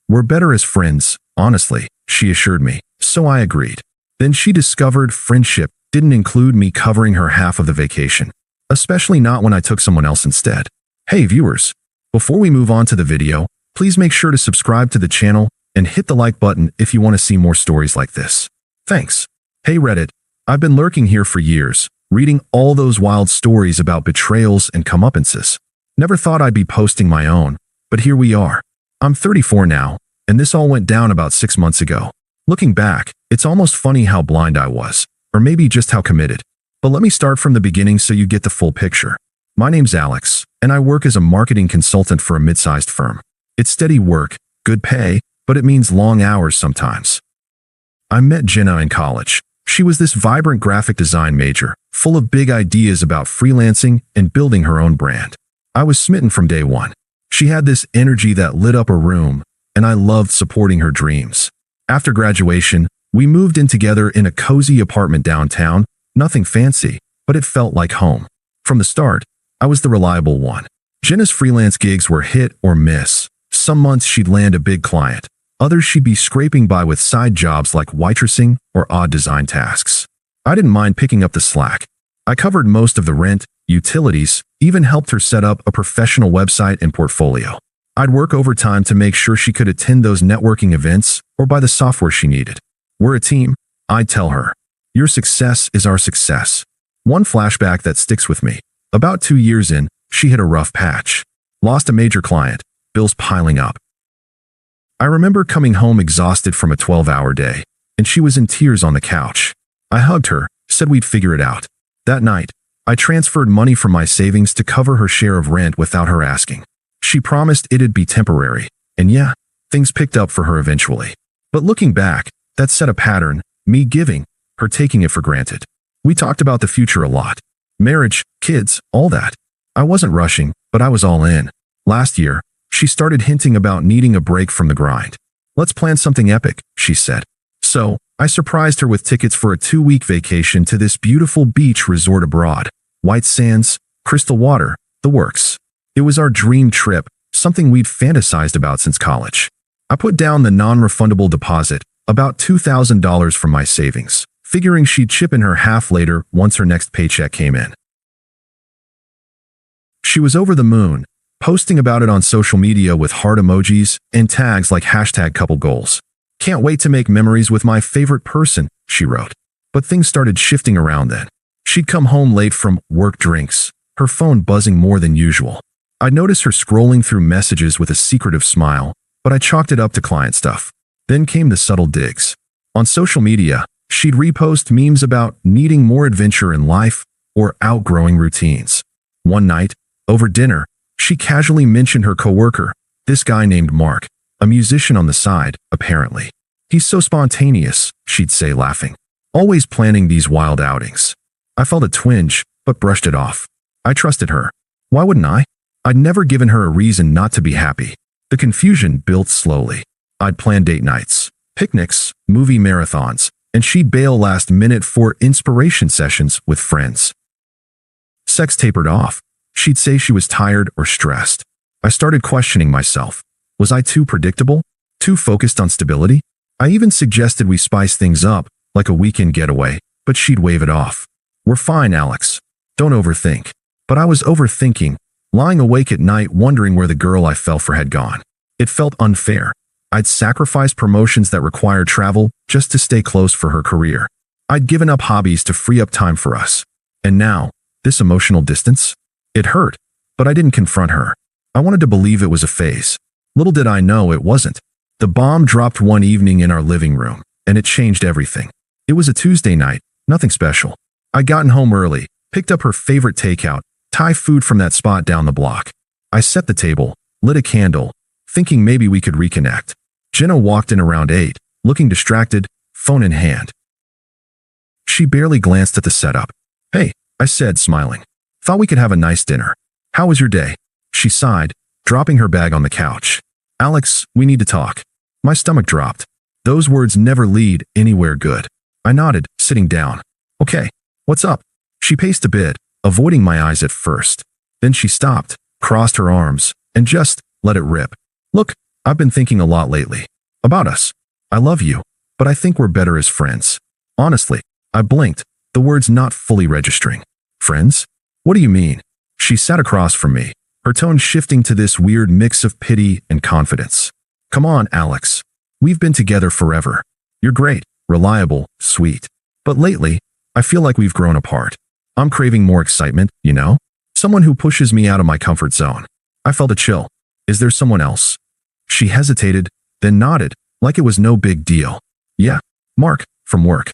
We're better as friends, honestly, she assured me, so I agreed. Then she discovered friendship didn't include me covering her half of the vacation, especially not when I took someone else instead. Hey viewers, before we move on to the video, please make sure to subscribe to the channel and hit the like button if you want to see more stories like this. Thanks. Hey Reddit, I've been lurking here for years, reading all those wild stories about betrayals and comeuppances. Never thought I'd be posting my own, but here we are. I'm 34 now, and this all went down about 6 months ago. Looking back, it's almost funny how blind I was, or maybe just how committed. But let me start from the beginning so you get the full picture. My name's Alex, and I work as a marketing consultant for a mid-sized firm. It's steady work, good pay, but it means long hours sometimes. I met Jenna in college. She was this vibrant graphic design major, full of big ideas about freelancing and building her own brand. I was smitten from day one. She had this energy that lit up a room, and I loved supporting her dreams. After graduation, we moved in together in a cozy apartment downtown, nothing fancy, but it felt like home. From the start, I was the reliable one. Jenna's freelance gigs were hit or miss. Some months she'd land a big client. Others she'd be scraping by with side jobs like waitressing or odd design tasks. I didn't mind picking up the slack. I covered most of the rent, utilities, even helped her set up a professional website and portfolio. I'd work overtime to make sure she could attend those networking events or buy the software she needed. We're a team, I'd tell her. Your success is our success. One flashback that sticks with me. About 2 years in, she hit a rough patch. Lost a major client, bills piling up. I remember coming home exhausted from a 12-hour day, and she was in tears on the couch. I hugged her, said we'd figure it out. That night, I transferred money from my savings to cover her share of rent without her asking. She promised it'd be temporary, and yeah, things picked up for her eventually. But looking back, that set a pattern, me giving, her taking it for granted. We talked about the future a lot. Marriage, kids, all that. I wasn't rushing, but I was all in. Last year, she started hinting about needing a break from the grind. Let's plan something epic, she said. So, I surprised her with tickets for a 2-week vacation to this beautiful beach resort abroad. White sands, crystal water, the works. It was our dream trip, something we'd fantasized about since college. I put down the non-refundable deposit, about $2,000 from my savings, figuring she'd chip in her half later once her next paycheck came in. She was over the moon, posting about it on social media with heart emojis and tags like #couplegoals. Can't wait to make memories with my favorite person, she wrote. But things started shifting around then. She'd come home late from work drinks, her phone buzzing more than usual. I'd notice her scrolling through messages with a secretive smile, but I chalked it up to client stuff. Then came the subtle digs. On social media, she'd repost memes about needing more adventure in life or outgrowing routines. One night, over dinner, she casually mentioned her coworker, this guy named Mark, a musician on the side, apparently. He's so spontaneous, she'd say laughing. Always planning these wild outings. I felt a twinge, but brushed it off. I trusted her. Why wouldn't I? I'd never given her a reason not to be happy. The confusion built slowly. I'd plan date nights, picnics, movie marathons, and she'd bail last minute for inspiration sessions with friends. Sex tapered off. She'd say she was tired or stressed. I started questioning myself. Was I too predictable? Too focused on stability? I even suggested we spice things up, like a weekend getaway, but she'd wave it off. We're fine, Alex. Don't overthink. But I was overthinking, lying awake at night wondering where the girl I fell for had gone. It felt unfair. I'd sacrificed promotions that required travel just to stay close for her career. I'd given up hobbies to free up time for us. And now, this emotional distance? It hurt, but I didn't confront her. I wanted to believe it was a phase. Little did I know it wasn't. The bomb dropped one evening in our living room, and it changed everything. It was a Tuesday night, nothing special. I'd gotten home early, picked up her favorite takeout, Thai food from that spot down the block. I set the table, lit a candle, thinking maybe we could reconnect. Jenna walked in around 8, looking distracted, phone in hand. She barely glanced at the setup. Hey, I said, smiling. Thought we could have a nice dinner. How was your day? She sighed, dropping her bag on the couch. Alex, we need to talk. My stomach dropped. Those words never lead anywhere good. I nodded, sitting down. Okay, what's up? She paced a bit, avoiding my eyes at first. Then she stopped, crossed her arms, and just let it rip. Look, I've been thinking a lot lately. About us. I love you, but I think we're better as friends. Honestly, I blinked, the words not fully registering. Friends? What do you mean? She sat across from me, her tone shifting to this weird mix of pity and confidence. Come on, Alex. We've been together forever. You're great, reliable, sweet. But lately, I feel like we've grown apart. I'm craving more excitement, you know? Someone who pushes me out of my comfort zone. I felt a chill. Is there someone else? She hesitated, then nodded, like it was no big deal. Yeah, Mark, from work.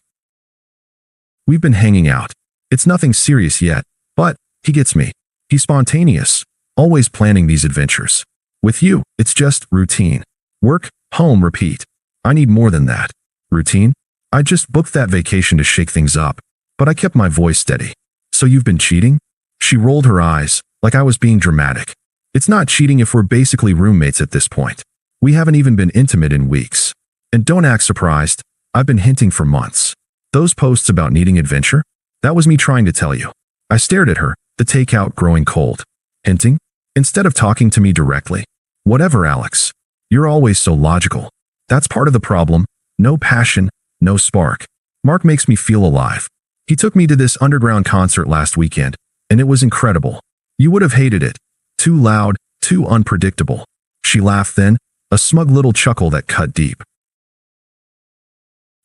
We've been hanging out. It's nothing serious yet, but he gets me. He's spontaneous, always planning these adventures. With you, it's just routine. Work, home, repeat. I need more than that. Routine? I just booked that vacation to shake things up, but I kept my voice steady. So you've been cheating? She rolled her eyes, like I was being dramatic. It's not cheating if we're basically roommates at this point. We haven't even been intimate in weeks. And don't act surprised, I've been hinting for months. Those posts about needing adventure? That was me trying to tell you. I stared at her, the takeout growing cold. Hinting? Instead of talking to me directly. Whatever, Alex. You're always so logical. That's part of the problem. No passion, no spark. Mark makes me feel alive. He took me to this underground concert last weekend, and it was incredible. You would have hated it. Too loud, too unpredictable. She laughed then, a smug little chuckle that cut deep.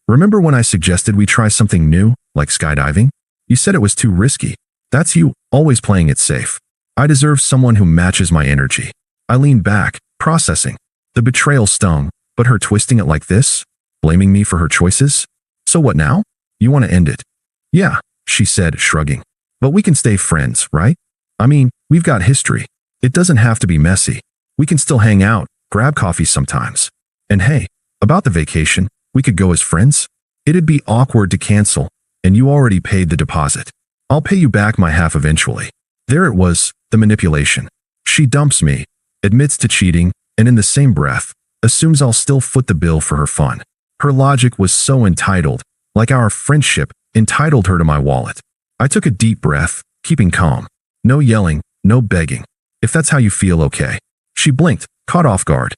Remember when I suggested we try something new, like skydiving? You said it was too risky. That's you, always playing it safe. I deserve someone who matches my energy. I leaned back, processing. The betrayal stung, but her twisting it like this? Blaming me for her choices? So what now? You want to end it? Yeah, she said, shrugging. But we can stay friends, right? I mean, we've got history. It doesn't have to be messy. We can still hang out, grab coffee sometimes. And hey, about the vacation, we could go as friends? It'd be awkward to cancel, and you already paid the deposit. I'll pay you back my half eventually. There it was, the manipulation. She dumps me, admits to cheating, and in the same breath, assumes I'll still foot the bill for her fun. Her logic was so entitled, like our friendship entitled her to my wallet. I took a deep breath, keeping calm. No yelling, no begging. If that's how you feel, okay. She blinked, caught off guard.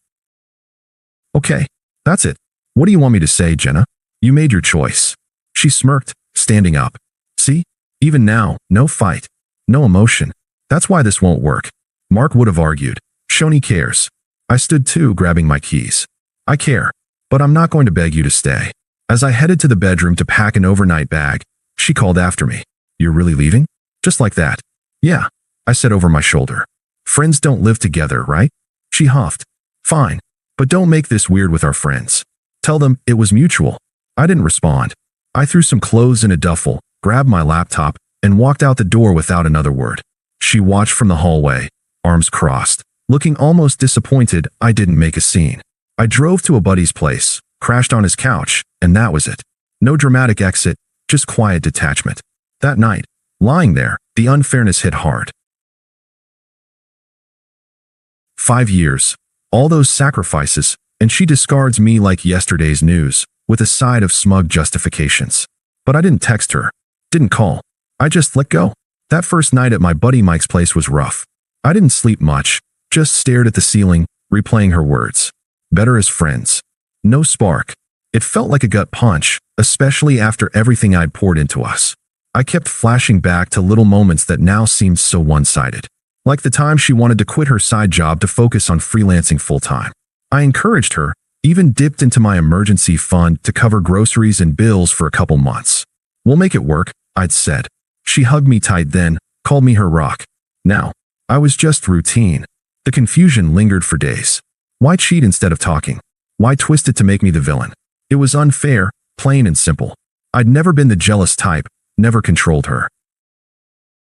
Okay, that's it. What do you want me to say, Jenna? You made your choice. She smirked, standing up. See? Even now, no fight. No emotion. That's why this won't work. Mark would have argued. Shoni cares. I stood too, grabbing my keys. I care, but I'm not going to beg you to stay. As I headed to the bedroom to pack an overnight bag, she called after me. You're really leaving? Just like that. Yeah, I said over my shoulder. Friends don't live together, right? She huffed. Fine, but don't make this weird with our friends. Tell them it was mutual. I didn't respond. I threw some clothes in a duffel, grabbed my laptop, and walked out the door without another word. She watched from the hallway, arms crossed. Looking almost disappointed, I didn't make a scene. I drove to a buddy's place, crashed on his couch, and that was it. No dramatic exit, just quiet detachment. That night, lying there, the unfairness hit hard. 5 years, all those sacrifices, and she discards me like yesterday's news, with a side of smug justifications. But I didn't text her, didn't call. I just let go. That first night at my buddy Mike's place was rough. I didn't sleep much, just stared at the ceiling, replaying her words. Better as friends. No spark. It felt like a gut punch, especially after everything I'd poured into us. I kept flashing back to little moments that now seemed so one-sided. Like the time she wanted to quit her side job to focus on freelancing full-time. I encouraged her, even dipped into my emergency fund to cover groceries and bills for a couple months. We'll make it work, I'd said. She hugged me tight then, called me her rock. Now, I was just routine. The confusion lingered for days. Why cheat instead of talking? Why twist it to make me the villain? It was unfair, plain and simple. I'd never been the jealous type, never controlled her.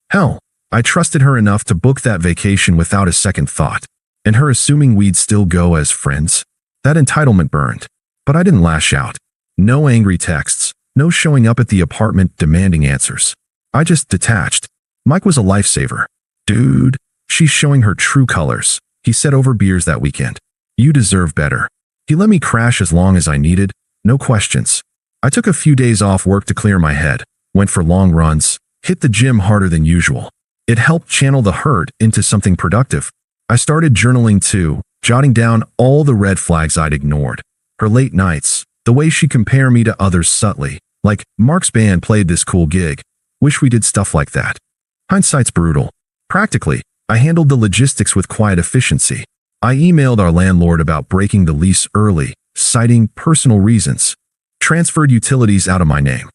Hell, I trusted her enough to book that vacation without a second thought. And her assuming we'd still go as friends? That entitlement burned. But I didn't lash out. No angry texts, no showing up at the apartment demanding answers. I just detached. Mike was a lifesaver. Dude, she's showing her true colors, he said over beers that weekend. You deserve better. He let me crash as long as I needed, no questions. I took a few days off work to clear my head, went for long runs, hit the gym harder than usual. It helped channel the hurt into something productive. I started journaling too, jotting down all the red flags I'd ignored. Her late nights, the way she compared me to others subtly, like, Mark's band played this cool gig. Wish we did stuff like that. Hindsight's brutal. Practically, I handled the logistics with quiet efficiency. I emailed our landlord about breaking the lease early, citing personal reasons. Transferred utilities out of my name.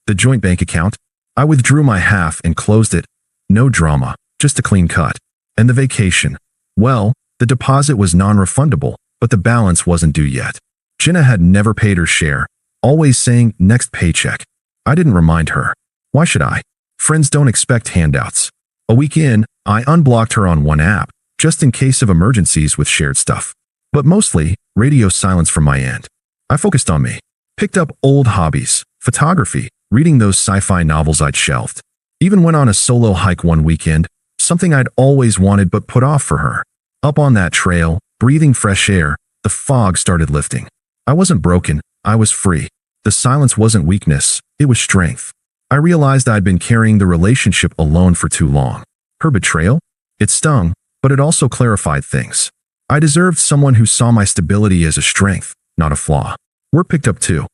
The joint bank account? I withdrew my half and closed it. No drama, just a clean cut. And the vacation? Well, the deposit was non-refundable, but the balance wasn't due yet. Jenna had never paid her share, always saying next paycheck. I didn't remind her. Why should I? Friends don't expect handouts. A week in, I unblocked her on one app, just in case of emergencies with shared stuff. But mostly, radio silence from my end. I focused on me. Picked up old hobbies, photography, reading those sci-fi novels I'd shelved. Even went on a solo hike one weekend, something I'd always wanted but put off for her. Up on that trail, breathing fresh air, the fog started lifting. I wasn't broken, I was free. The silence wasn't weakness, it was strength. I realized I'd been carrying the relationship alone for too long. Her betrayal? It stung, but it also clarified things. I deserved someone who saw my stability as a strength, not a flaw. Work picked up too.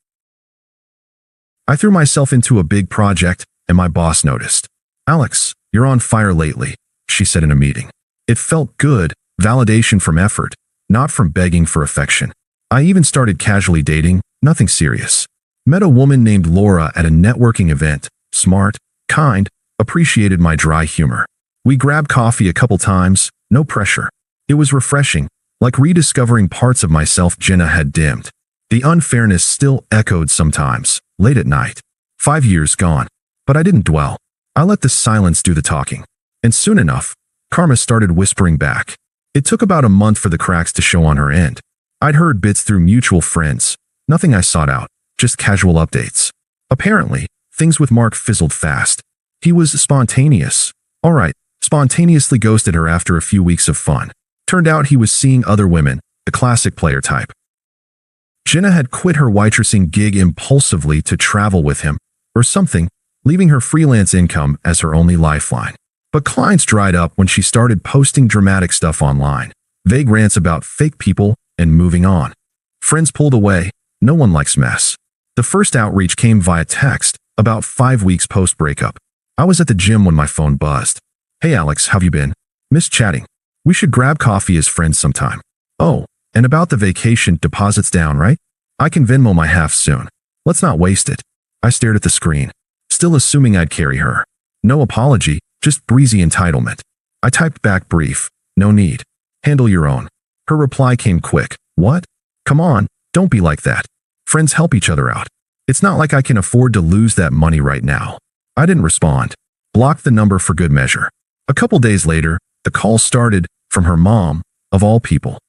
I threw myself into a big project, and my boss noticed. Alex, you're on fire lately, she said in a meeting. It felt good, validation from effort, not from begging for affection. I even started casually dating, nothing serious. Met a woman named Laura at a networking event, smart, kind, appreciated my dry humor. We grabbed coffee a couple times, no pressure. It was refreshing, like rediscovering parts of myself Jenna had dimmed. The unfairness still echoed sometimes, late at night. 5 years gone. But I didn't dwell. I let the silence do the talking. And soon enough, karma started whispering back. It took about a month for the cracks to show on her end. I'd heard bits through mutual friends, nothing I sought out, just casual updates. Apparently, things with Mark fizzled fast. He was spontaneous. All right, spontaneously ghosted her after a few weeks of fun. Turned out he was seeing other women, the classic player type. Jenna had quit her waitressing gig impulsively to travel with him, or something, leaving her freelance income as her only lifeline. But clients dried up when she started posting dramatic stuff online, vague rants about fake people, and moving on. Friends pulled away. No one likes mess. The first outreach came via text, about 5 weeks post-breakup. I was at the gym when my phone buzzed. Hey Alex, how've you been? Missed chatting. We should grab coffee as friends sometime. Oh, and about the vacation, deposits down, right? I can Venmo my half soon. Let's not waste it. I stared at the screen, still assuming I'd carry her. No apology, just breezy entitlement. I typed back brief, no need. Handle your own. Her reply came quick. What? Come on, don't be like that. Friends help each other out. It's not like I can afford to lose that money right now. I didn't respond. Blocked the number for good measure. A couple days later, the call started from her mom, of all people.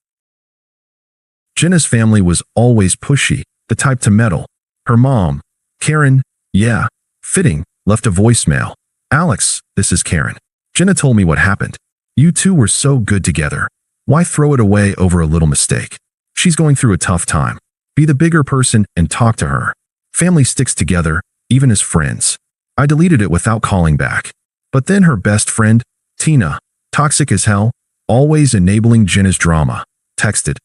Jenna's family was always pushy, the type to meddle. Her mom, Karen, yeah, fitting, left a voicemail. Alex, this is Karen. Jenna told me what happened. You two were so good together. Why throw it away over a little mistake? She's going through a tough time. Be the bigger person and talk to her. Family sticks together, even as friends. I deleted it without calling back. But then her best friend, Tina, toxic as hell, always enabling Jenna's drama, texted,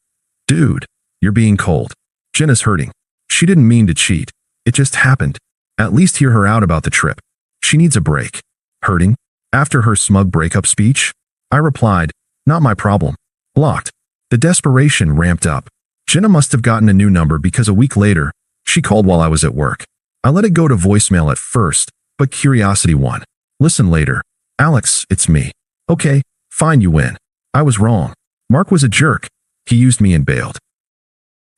Dude, you're being cold. Jenna's hurting. She didn't mean to cheat. It just happened. At least hear her out about the trip. She needs a break. Hurting? After her smug breakup speech? I replied, Not my problem. Blocked. The desperation ramped up. Jenna must have gotten a new number because a week later, she called while I was at work. I let it go to voicemail at first, but curiosity won. Listen later. Alex, it's me. Okay, fine, you win. I was wrong. Mark was a jerk. He used me and bailed.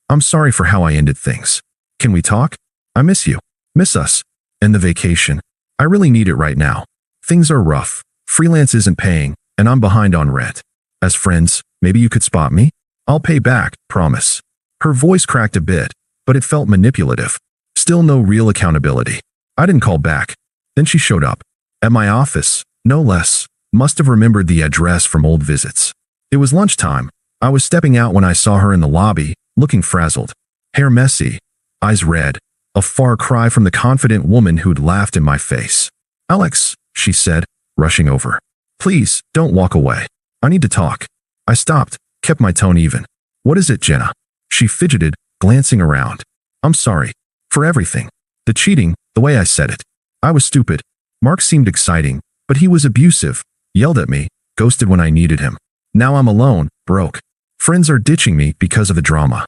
I'm sorry for how I ended things. Can we talk? I miss you. Miss us. And the vacation. I really need it right now. Things are rough. Freelance isn't paying, and I'm behind on rent. As friends, maybe you could spot me? I'll pay back, promise. Her voice cracked a bit, but it felt manipulative. Still no real accountability. I didn't call back. Then she showed up. At my office, no less. Must have remembered the address from old visits. It was lunchtime. I was stepping out when I saw her in the lobby, looking frazzled. Hair messy, eyes red, a far cry from the confident woman who'd laughed in my face. Alex, she said, rushing over. Please, don't walk away. I need to talk. I stopped, kept my tone even. What is it, Jenna? She fidgeted, glancing around. I'm sorry. For everything. The cheating, the way I said it. I was stupid. Mark seemed exciting, but he was abusive, yelled at me, ghosted when I needed him. Now I'm alone, broke. Friends are ditching me because of the drama.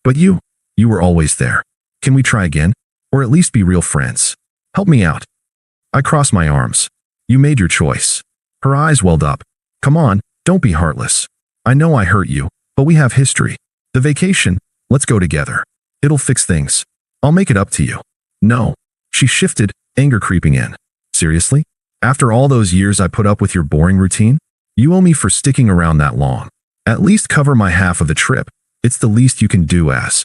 But you were always there. Can we try again? Or at least be real friends? Help me out. I crossed my arms. You made your choice. Her eyes welled up. Come on, don't be heartless. I know I hurt you, but we have history. The vacation, let's go together. It'll fix things. I'll make it up to you. No. She shifted, anger creeping in. Seriously? After all those years I put up with your boring routine? You owe me for sticking around that long. At least cover my half of the trip. It's the least you can do as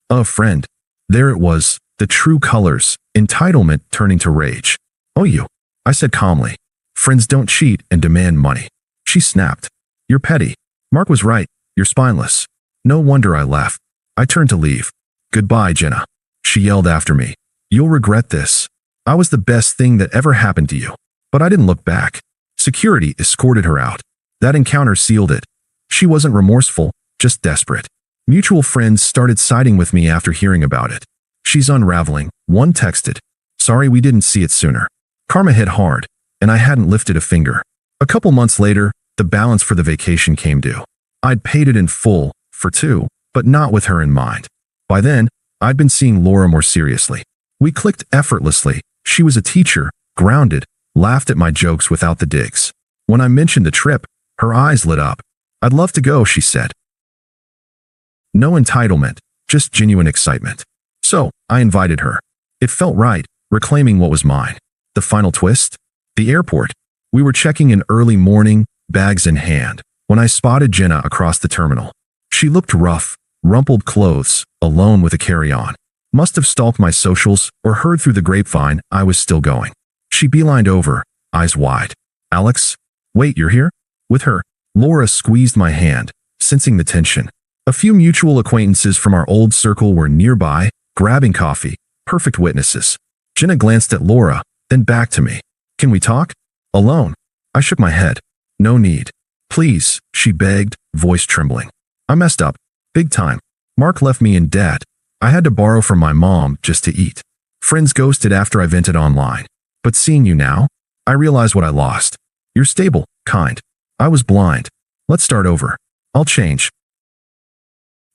a friend. There it was, the true colors, entitlement turning to rage. Oh, you, I said calmly. Friends don't cheat and demand money. She snapped. You're petty. Mark was right. You're spineless. No wonder I left. I turned to leave. Goodbye, Jenna. She yelled after me. You'll regret this. I was the best thing that ever happened to you. But I didn't look back. Security escorted her out. That encounter sealed it. She wasn't remorseful, just desperate. Mutual friends started siding with me after hearing about it. She's unraveling. One texted. Sorry we didn't see it sooner. Karma hit hard, and I hadn't lifted a finger. A couple months later, the balance for the vacation came due. I'd paid it in full, for two, but not with her in mind. By then, I'd been seeing Laura more seriously. We clicked effortlessly. She was a teacher, grounded, laughed at my jokes without the digs. When I mentioned the trip, her eyes lit up. I'd love to go, she said. No entitlement, just genuine excitement. So, I invited her. It felt right, reclaiming what was mine. The final twist? The airport. We were checking in early morning, bags in hand, when I spotted Jenna across the terminal. She looked rough, rumpled clothes, alone with a carry-on. Must have stalked my socials or heard through the grapevine I was still going. She beelined over, eyes wide. Alex? Wait, you're here? With her. Laura squeezed my hand, sensing the tension. A few mutual acquaintances from our old circle were nearby, grabbing coffee, perfect witnesses. Jenna glanced at Laura, then back to me. Can we talk? Alone. I shook my head. No need. Please, she begged, voice trembling. I messed up. Big time. Mark left me in debt. I had to borrow from my mom just to eat. Friends ghosted after I vented online. But seeing you now, I realize what I lost. You're stable, kind. I was blind. Let's start over. I'll change.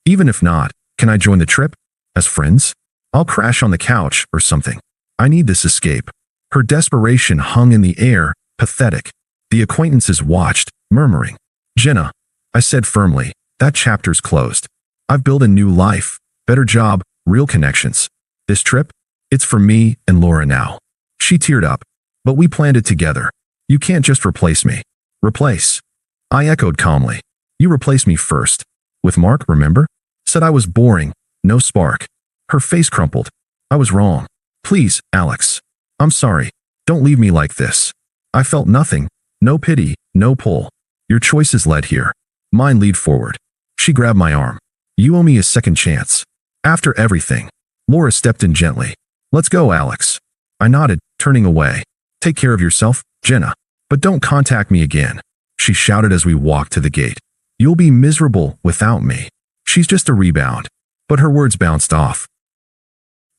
Even if not, can I join the trip? As friends? I'll crash on the couch or something. I need this escape. Her desperation hung in the air, pathetic. The acquaintances watched, murmuring. Jenna, I said firmly, that chapter's closed. I've built a new life, better job, real connections. This trip? It's for me and Laura now. She teared up. But we planned it together. You can't just replace me. Replace. I echoed calmly. You replaced me first. With Mark, remember? Said I was boring, no spark. Her face crumpled. I was wrong. Please, Alex. I'm sorry. Don't leave me like this. I felt nothing. No pity, no pull. Your choices led here. Mine lead forward. She grabbed my arm. You owe me a second chance. After everything. Laura stepped in gently. Let's go, Alex. I nodded, turning away. Take care of yourself, Jenna. But don't contact me again. She shouted as we walked to the gate. You'll be miserable without me. She's just a rebound. But her words bounced off.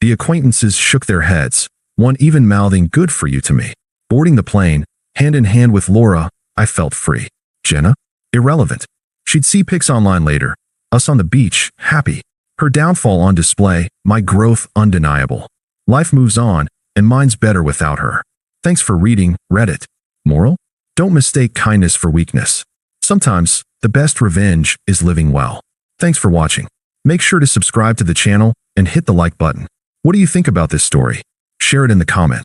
The acquaintances shook their heads, one even mouthing good for you to me. Boarding the plane, hand in hand with Laura, I felt free. Jenna? Irrelevant. She'd see pics online later. Us on the beach, happy. Her downfall on display, my growth undeniable. Life moves on, and mine's better without her. Thanks for reading, Reddit. Moral? Don't mistake kindness for weakness. Sometimes, the best revenge is living well. Thanks for watching. Make sure to subscribe to the channel and hit the like button. What do you think about this story? Share it in the comment.